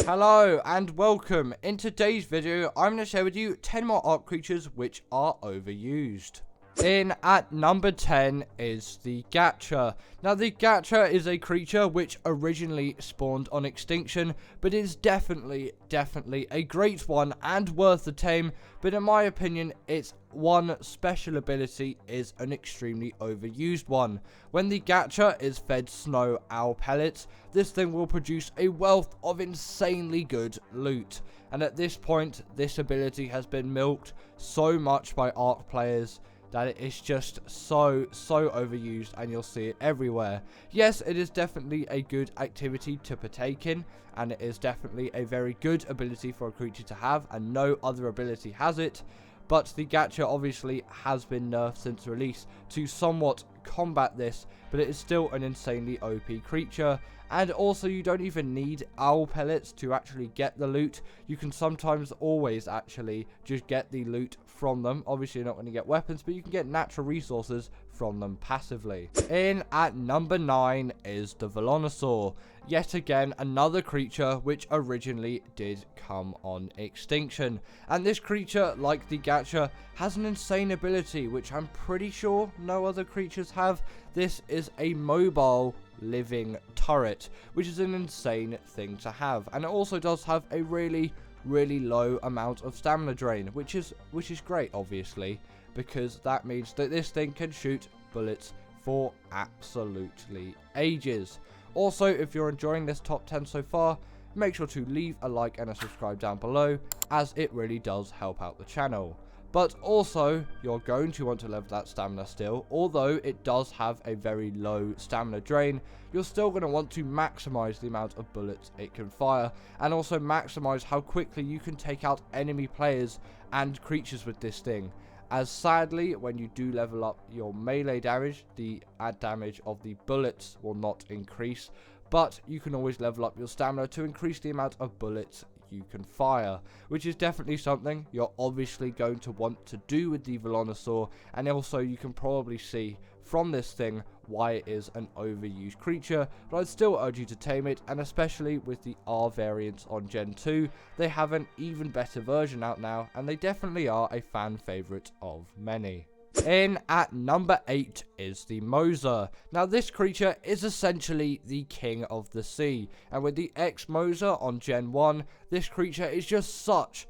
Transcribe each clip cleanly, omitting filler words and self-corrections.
Hello and welcome. In today's video, I'm going to share with you 10 more Ark creatures which are overused. In at number 10 is the GATRA. Now the GATRA is a creature which originally spawned on extinction, but is definitely a great one and worth the tame, but in my opinion its one special ability is an extremely overused one. When the GATRA is fed snow owl pellets, this thing will produce a wealth of insanely good loot, and at this point this ability has been milked so much by Ark players that it is just so overused, and you'll see it everywhere. Yes, it is definitely a good activity to partake in, and it is definitely a very good ability for a creature to have, and no other ability has it. But the GATRA obviously has been nerfed since release to somewhat combat this, but it is still an insanely OP creature. And also, you don't even need owl pellets to actually get the loot. You can sometimes always actually just get the loot from them. Obviously, you're not going to get weapons, but you can get natural resources from them passively. In at number 9 is the Vonaur. Yet again, another creature which originally did come on extinction. And this creature, like the GATRA, has an insane ability which I'm pretty sure no other creatures have. This is a mobile living turret, which is an insane thing to have, and it also does have a really low amount of stamina drain, which is great, obviously, because that means that this thing can shoot bullets for absolutely ages. Also, if you're enjoying this top 10 so far, make sure to leave a like and a subscribe down below, as it really does help out the channel. But also, you're going to want to level that stamina still. Although it does have a very low stamina drain, you're still going to want to maximize the amount of bullets it can fire, and also maximize how quickly you can take out enemy players and creatures with this thing. As sadly, when you do level up your melee damage, the add damage of the bullets will not increase, but you can always level up your stamina to increase the amount of bullets you can fire, which is definitely something you're obviously going to want to do with the Vonaur, and also you can probably see from this thing why it is an overused creature, but I'd still urge you to tame it, and especially with the R variants on Gen 2, they have an even better version out now, and they definitely are a fan favourite of many. In at number 8 is the Mosasaur. Now this creature is essentially the king of the sea, and with the Mosasaur on Gen 1, this creature is just such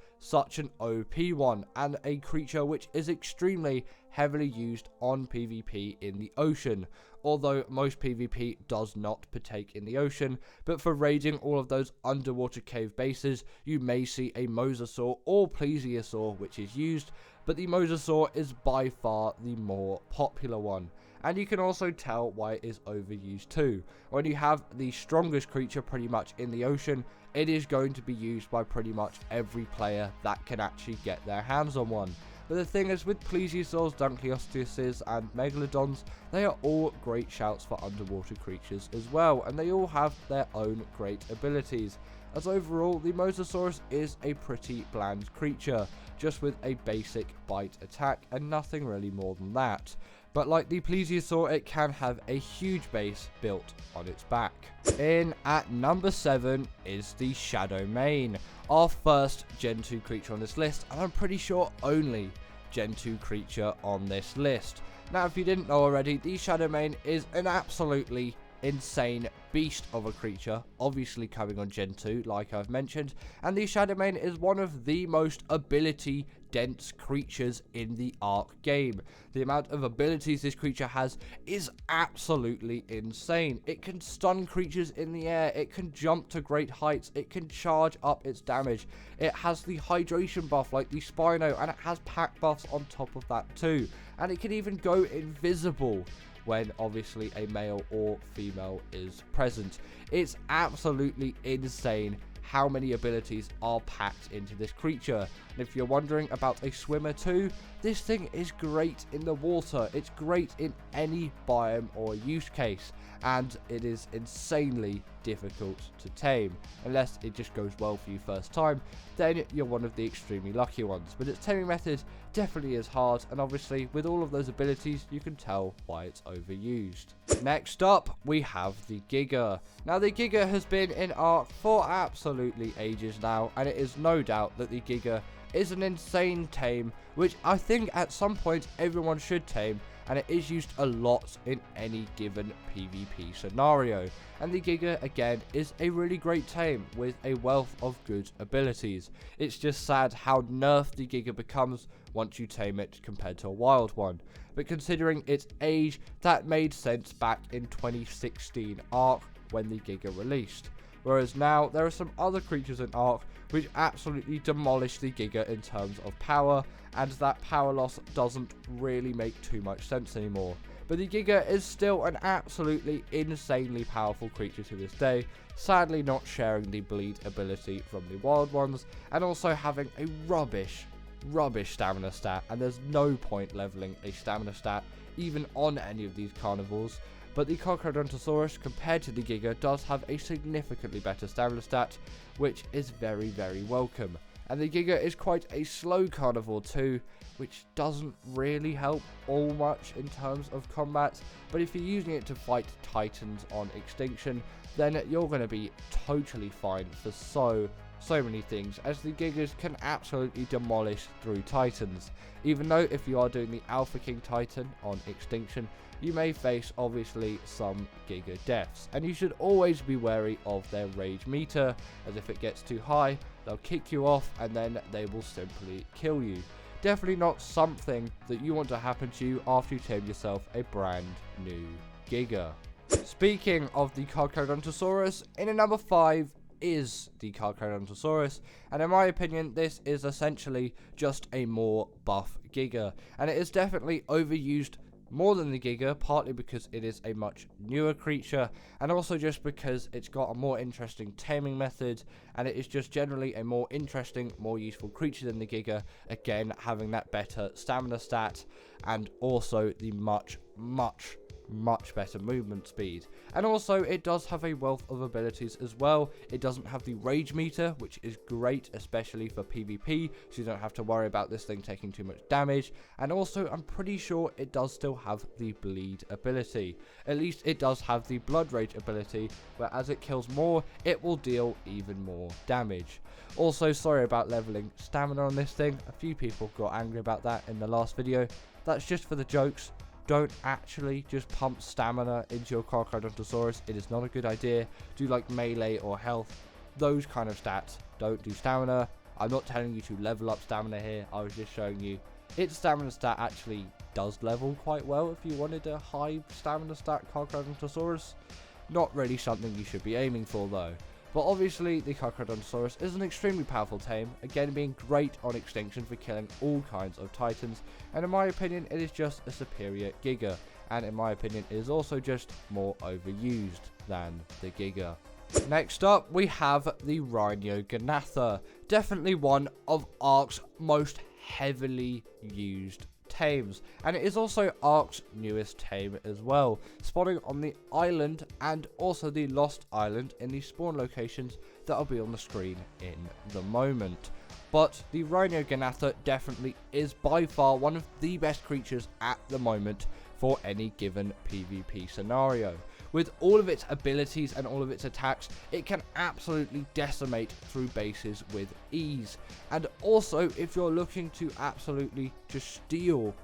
an OP one, and a creature which is extremely heavily used on PvP in the ocean. Although most PvP does not partake in the ocean, but for raiding all of those underwater cave bases, you may see a Mosasaur or Plesiosaur which is used, but the Mosasaur is by far the more popular one. And you can also tell why it is overused too. When you have the strongest creature pretty much in the ocean, it is going to be used by pretty much every player that can actually get their hands on one. But the thing is, with Plesiosaurs, Dunkleosteuses and Megalodons, they are all great shouts for underwater creatures as well, and they all have their own great abilities. As overall, the Mosasaurus is a pretty bland creature, just with a basic bite attack and nothing really more than that. But like the Plesiosaur, it can have a huge base built on its back. In at number 7 is the Shadowmane, our first Gen 2 creature on this list, and I'm pretty sure only Gen 2 creature on this list. Now, if you didn't know already, the Shadowmane is an absolutely insane beast of a creature, obviously coming on Gen 2 like I've mentioned, and the Shadowmane is one of the most ability dense creatures in the Ark game. The amount of abilities this creature has is absolutely insane. It can stun creatures in the air, it can jump to great heights, it can charge up its damage, it has the hydration buff like the Spino, and it has pack buffs on top of that too, and it can even go invisible when obviously a male or female is present. It's absolutely insane how many abilities are packed into this creature. And if you're wondering about a swimmer too, this thing is great in the water. It's great in any biome or use case, and it is insanely difficult to tame. Unless it just goes well for you first time, then you're one of the extremely lucky ones. But its taming method definitely is hard, and obviously with all of those abilities you can tell why it's overused. Next up, we have the Giga. Now the Giga has been in Ark for absolutely ages now, and it is no doubt that the Giga is an insane tame, which I think at some point everyone should tame, and it is used a lot in any given PvP scenario. And the Giga again is a really great tame with a wealth of good abilities. It's just sad how nerfed the Giga becomes once you tame it compared to a wild one. But considering its age, that made sense back in 2016 Ark when the Giga released. Whereas now there are some other creatures in Ark which absolutely demolish the Giga in terms of power, and that power loss doesn't really make too much sense anymore. But the Giga is still an absolutely insanely powerful creature to this day, sadly not sharing the bleed ability from the wild ones, and also having a rubbish stamina stat, and there's no point leveling a stamina stat even on any of these carnivores. But the Kronosaurus, compared to the Giga, does have a significantly better stamina stat, which is very, very welcome. And the Giga is quite a slow carnivore too, which doesn't really help all much in terms of combat. But if you're using it to fight titans on extinction, then you're going to be totally fine for so many things, as the Gigas can absolutely demolish through titans. Even though if you are doing the Alpha King Titan on extinction, you may face obviously some Giga deaths, and you should always be wary of their rage meter, as if it gets too high, they'll kick you off and then they will simply kill you. Definitely not something that you want to happen to you after you tame yourself a brand new Giga. Speaking of the Kronosaurus, in at number 5 is the Kronosaurus, and in my opinion this is essentially just a more buff Giga, and it is definitely overused more than the Giga, partly because it is a much newer creature, and also just because it's got a more interesting taming method, and it is just generally a more interesting, more useful creature than the Giga, again having that better stamina stat, and also the much better movement speed. And also it does have a wealth of abilities as well. It doesn't have the rage meter, which is great especially for PvP, so you don't have to worry about this thing taking too much damage. And also I'm pretty sure it does still have the bleed ability. At least it does have the blood rage ability, where as it kills more it will deal even more damage. Also, sorry about leveling stamina on this thing, a few people got angry about that in the last video. That's just for the jokes. Don't actually just pump stamina into your Kronosaurus. It is not a good idea. Do like melee or health, those kind of stats. Don't do stamina. I'm not telling you to level up stamina here. I was just showing you its stamina stat actually does level quite well if you wanted a high stamina stat Kronosaurus. Not really something you should be aiming for though. But obviously the Kronosaurus is an extremely powerful tame, again being great on extinction for killing all kinds of titans, and in my opinion it is just a superior Giga, and in my opinion it is also just more overused than the Giga. Next up we have the Rhogatha, definitely one of Ark's most heavily used tames, and it is also Ark's newest tame as well, spawning on the island and also the Lost Island in the spawn locations that will be on the screen in the moment. But the Rhogatha definitely is by far one of the best creatures at the moment for any given PvP scenario. With all of its abilities and all of its attacks, it can absolutely decimate through bases with ease. And also, if you're looking to absolutely just steal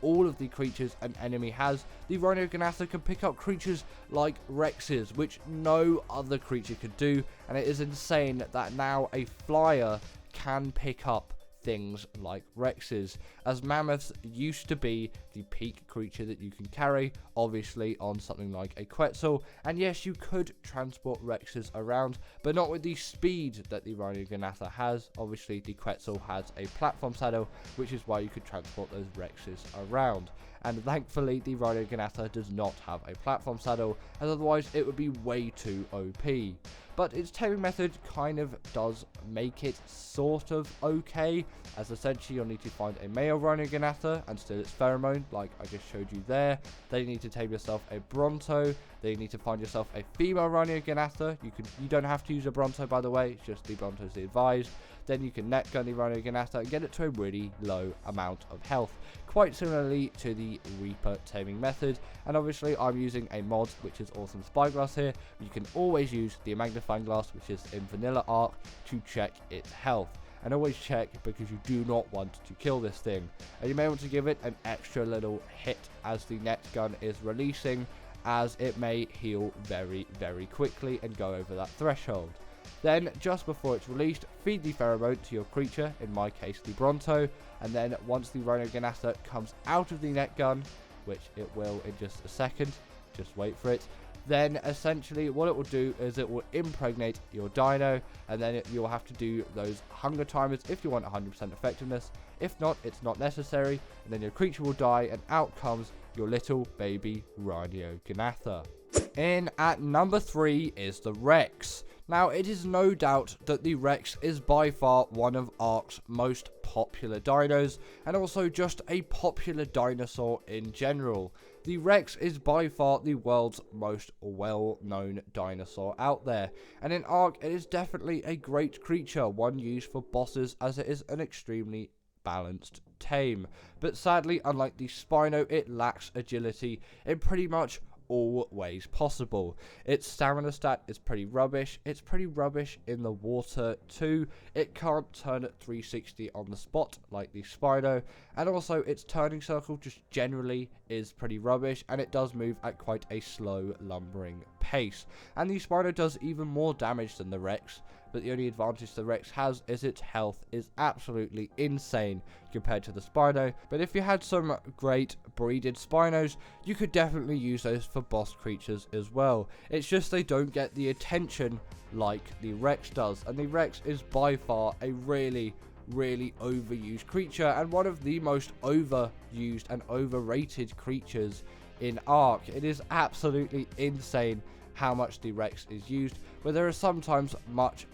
all of the creatures an enemy has, the Rhogatha can pick up creatures like Rexes, which no other creature could do, and it is insane that now a flyer can pick up things like Rexes, as mammoths used to be the peak creature that you can carry, obviously on something like a Quetzal, and yes, you could transport Rexes around, but not with the speed that the Rhogatha has. Obviously the Quetzal has a platform saddle, which is why you could transport those Rexes around, and thankfully the Rhogatha does not have a platform saddle, as otherwise it would be way too OP. But its taming method kind of does make it sort of okay, as essentially you'll need to find a male Rhogatha and steal its pheromone, like I just showed you there. Then you need to tame yourself a Bronto, Then you need to find yourself a female Rhogatha. You don't have to use a Bronto, by the way. It's just the Bronto's the advised. Then you can net gun the Rhogatha and get it to a really low amount of health, quite similarly to the Reaper taming method. And obviously I'm using a mod which is Awesome Spyglass here. You can always use the magnifying glass, which is in Vanilla Ark, to check its health. And always check, because you do not want to kill this thing. And you may want to give it an extra little hit as the net gun is releasing, as it may heal very, very quickly and go over that threshold. Then, just before it's released, feed the pheromone to your creature, in my case the Bronto, and then once the Rhogatha comes out of the net gun, which it will in just a second, just wait for it, then essentially what it will do is it will impregnate your dino, and then you'll have to do those hunger timers if you want 100% effectiveness. If not, it's not necessary, and then your creature will die, and out comes your little baby Rhogatha. In at number 3 is the Rex. Now, it is no doubt that the Rex is by far one of Ark's most popular dinos, and also just a popular dinosaur in general. The Rex is by far the world's most well-known dinosaur out there, and in Ark it is definitely a great creature, one used for bosses, as it is an extremely balanced tame. But sadly, unlike the Spino, it lacks agility in pretty much all ways possible. Its stamina stat is pretty rubbish. It's pretty rubbish in the water too. It can't turn at 360 on the spot like the Spino, and also its turning circle just generally is pretty rubbish, and it does move at quite a slow lumbering pace. And the Spino does even more damage than the Rex, but the only advantage the Rex has is its health is absolutely insane compared to the Spino. But if you had some great breeded Spinos, you could definitely use those for boss creatures as well. It's just they don't get the attention like the Rex does, and the Rex is by far a really overused creature, and one of the most overused and overrated creatures in Ark. It is absolutely insane how much the Rex is used, but there are sometimes much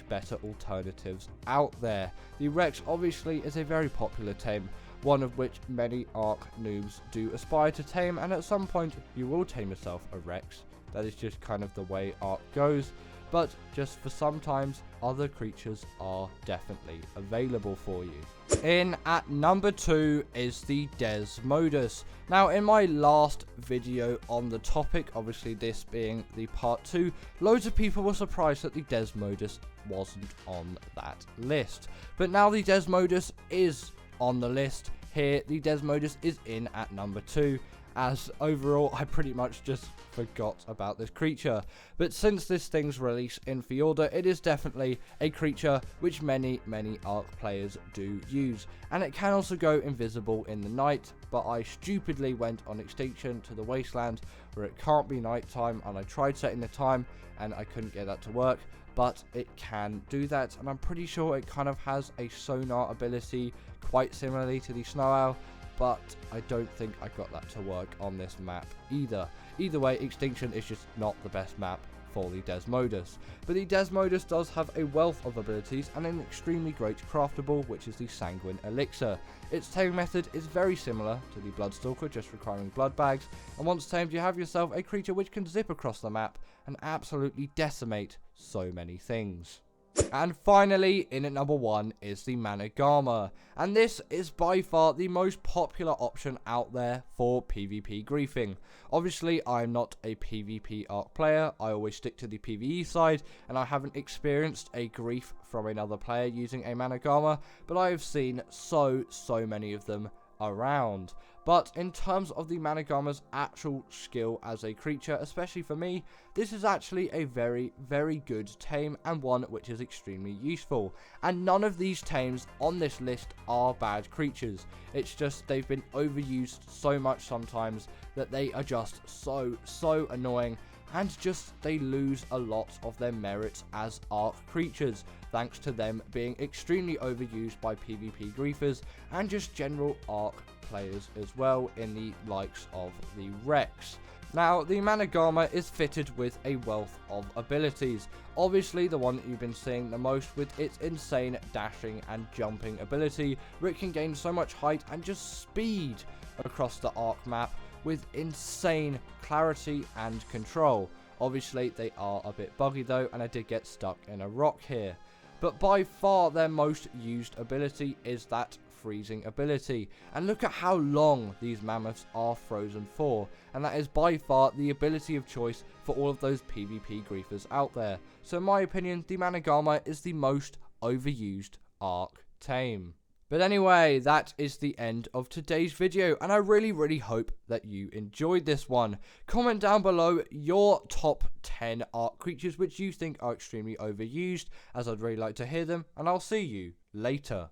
better alternatives out there. The Rex obviously is a very popular tame, one of which many Ark noobs do aspire to tame, and at some point you will tame yourself a Rex. That is just kind of the way Ark goes, but just for sometimes other creatures are definitely available for you. In at number 2 is the Desmodus. Now, in my last video on the topic, obviously this being the part 2, loads of people were surprised that the Desmodus wasn't on that list. But now the Desmodus is on the list. Here, the Desmodus is in at number 2. As overall, I pretty much just forgot about this creature. But since this thing's release in Fjorda, it is definitely a creature which many Ark players do use. And it can also go invisible in the night, but I stupidly went on Extinction to the Wasteland where it can't be nighttime, and I tried setting the time and I couldn't get that to work. But it can do that, and I'm pretty sure it kind of has a sonar ability quite similarly to the Snow Owl, but I don't think I got that to work on this map either. Either way, Extinction is just not the best map for the Desmodus. But the Desmodus does have a wealth of abilities and an extremely great craftable, which is the Sanguine Elixir. Its taming method is very similar to the Bloodstalker, just requiring blood bags, and once tamed you have yourself a creature which can zip across the map and absolutely decimate so many things. And finally, in at number 1 is the Manag, and this is by far the most popular option out there for PvP griefing. Obviously, I'm not a PvP Ark player, I always stick to the PvE side, and I haven't experienced a grief from another player using a Manag, but I have seen so many of them around. But in terms of the Managama's actual skill as a creature, especially for me, this is actually a very good tame, and one which is extremely useful. And none of these tames on this list are bad creatures. It's just they've been overused so much sometimes that they are just so annoying, and just they lose a lot of their merit as Ark creatures, thanks to them being extremely overused by PvP griefers and just general Ark players as well, in the likes of the Rex. Now, the Manag is fitted with a wealth of abilities. Obviously, the one that you've been seeing the most with its insane dashing and jumping ability, where it can gain so much height and just speed across the Ark map, with insane clarity and control. Obviously, they are a bit buggy though, and I did get stuck in a rock here. But by far their most used ability is that freezing ability. And look at how long these mammoths are frozen for. And that is by far the ability of choice for all of those PvP griefers out there. So in my opinion, the Managama is the most overused Ark tame. But anyway, that is the end of today's video, and I really hope that you enjoyed this one. Comment down below your top 10 Ark creatures which you think are extremely overused, as I'd really like to hear them, and I'll see you later.